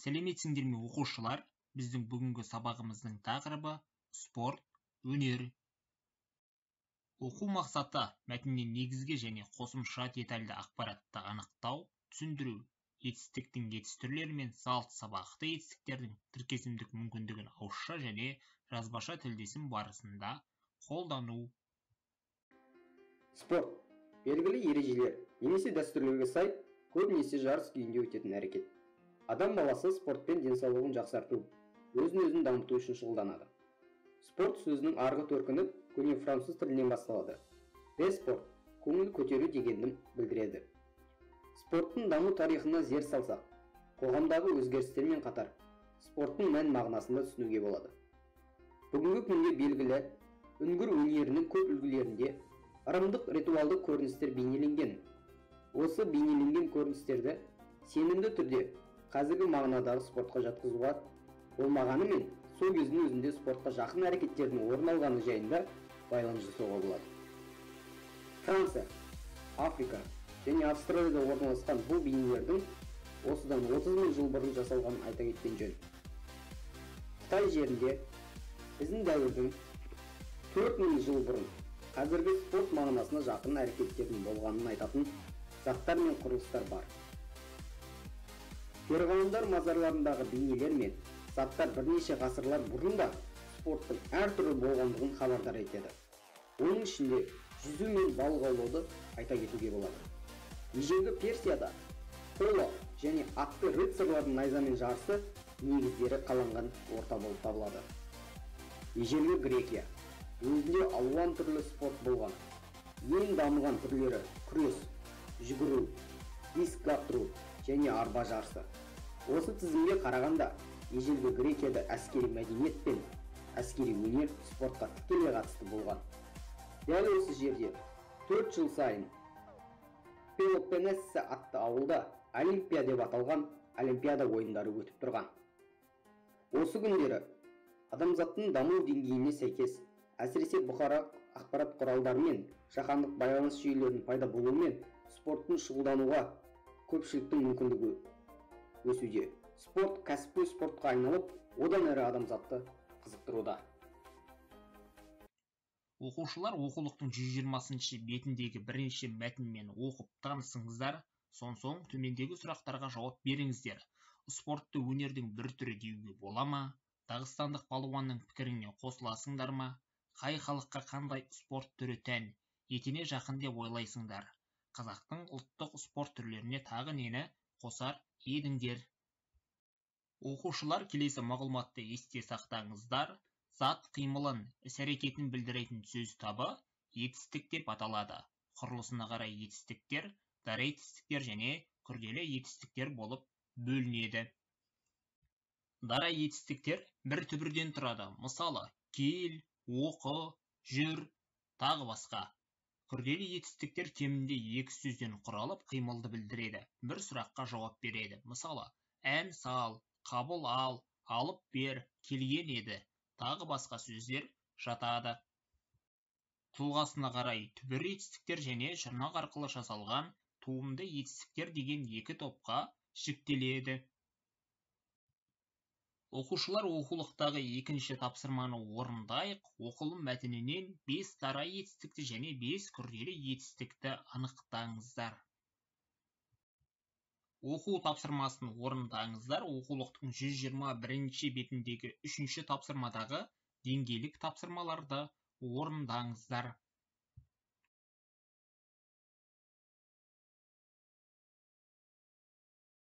Сәлеметсіңдер ме оқушылар? Біздің бүгінгі сабағымыздың тақырыбы спорт, өнер. Оқу мақсаты мәтіннен негізгі және қосымша детальді ақпаратты анықтау, түсіндіру, етістіктің етіс түрлері мен салт сабақты етістіктердің тіркесімдік мүмкіндігін ауызша және жазбаша тілдесім барысында қолдану. Спорт белгілі ережелер немесе дәстүрлерге сай көбінесе жарыс күйінде өтетін әрекет. Адам баласы спортпен денсаулығын жақсарту, өзін-өзін дамыту үшін шұғылданады. Спорт сөзінің арғы төркіні көне француз тілінен басталады. Спорт көңіл көтеру дегенді білдіреді. Спорттың даму тарихына зер салсақ, қоғамдағы өзгерістермен қатар спорттың мән мағынасында түсінуге болады. Бүгінгі күнге белгілі үңгір өнерінің көп үлгілерінде ырымдық ритуалдық көріністер бейнеленген. Осы бейнеленген көріністерді сенімді түрде қазіргі мағынадағы спортқа жатқызуға болмағанымен, сол кездің өзінде спортқа жақын әрекеттердің орын алғаны жайында байлам жасауға болады. Франция, Африка және Австралияда орналасқан бұл бейнелердің осыдан 30 000 жыл бұрын жасалғанын айта кеткен жөн. Қытай жерінде біздің дәуірдің 4000 жыл бұрын қазіргі спорт мағынасына жақын әрекеттердің болғанын айтатын заттар мен құрылыстар бар. Ферғауындар мазарларындағы бейнелер мен заттар бірнеше ғасырлар бұрын да спорттың әртүрлі болғандығын хабардар етеді. Оның ішінде жүзу мен балық аулауды айта кетуге болады. Ежелгі Персияда поло және атты рыцарлардың найзамен жарысы негіздері қаланған орта болып табылады. Ежелгі Грекия өзінде алуан түрлі спорт болған. Ең дамыған түрлері күрес, жүгіру, диск лақтыру және арба жарысы. Осы тізімге қарағанда ежелгі Грекияда әскери мәдениет пен әскери өнер спортқа тікелей қатысты болған. Дәл осы жерде 4 жыл сайын Пелопоннесса атты ауылда Олимпия деп аталған Олимпиада ойындары өтіп тұрған. Осы күндері адамзаттың даму деңгейіне сәйкес, әсіресе бұқаралық ақпарат құралдары мен жаһандық байланыс жүйелерінің пайда болуымен спорттың шұғылдануға көпшіліктің мүмкіндігі өсуде. Спорт кәсіпқой спортқа айналып, одан әрі адамзатты қызықтыруда. Оқушылар оқулықтың 120-ші бетіндегі бірінші мәтінмен оқып танысыңыздар, соң төмендегі сұрақтарға жауап беріңіздер. Спортты өнердің бір түрі деуге бола ма? Дағыстандық палуанның пікіріне қосыласыңдар ма? Қай халыққа қандай спорт түрі тән? Етене жақын деп ойлайсыңдар? Қазақтың ұлттық спорт түрлеріне тағы нені қосар едіңдер? Оқушылар келесі мағлұматты есте сақтаңыздар. Зат қимылын, іс-әрекетін білдіретін сөз табы етістік деп аталады. Құрылысына қарай етістіктер, дара етістіктер және күрделі етістіктер болып бөлінеді. Дара етістіктер бір түбірден тұрады. Мысалы, кел, оқы, жүр, тағы басқа. Күрделі етістіктер кемінде 2 сөзден құралып қимылды білдіреді. Бір сұраққа жауап береді. Мысалы, ән сал, қабыл ал, алып бер, келген еді. Тағы басқа сөздер жатады. Тұлғасына қарай түбір етістіктер және жұрнақ арқылы жасалған туымды етістіктер деген 2 топқа жіктеледі. Оқушылар оқулықтағы екінші тапсырманы орындайық. Оқылым мәтінінен 5 дара етістікті және 5 күрделі етістікті анықтаңыздар. Оқу тапсырмасын орындаңыздар. Оқулықтың 121-ші бетіндегі 3-ші тапсырмадағы деңгейлік тапсырмаларды орындаңыздар.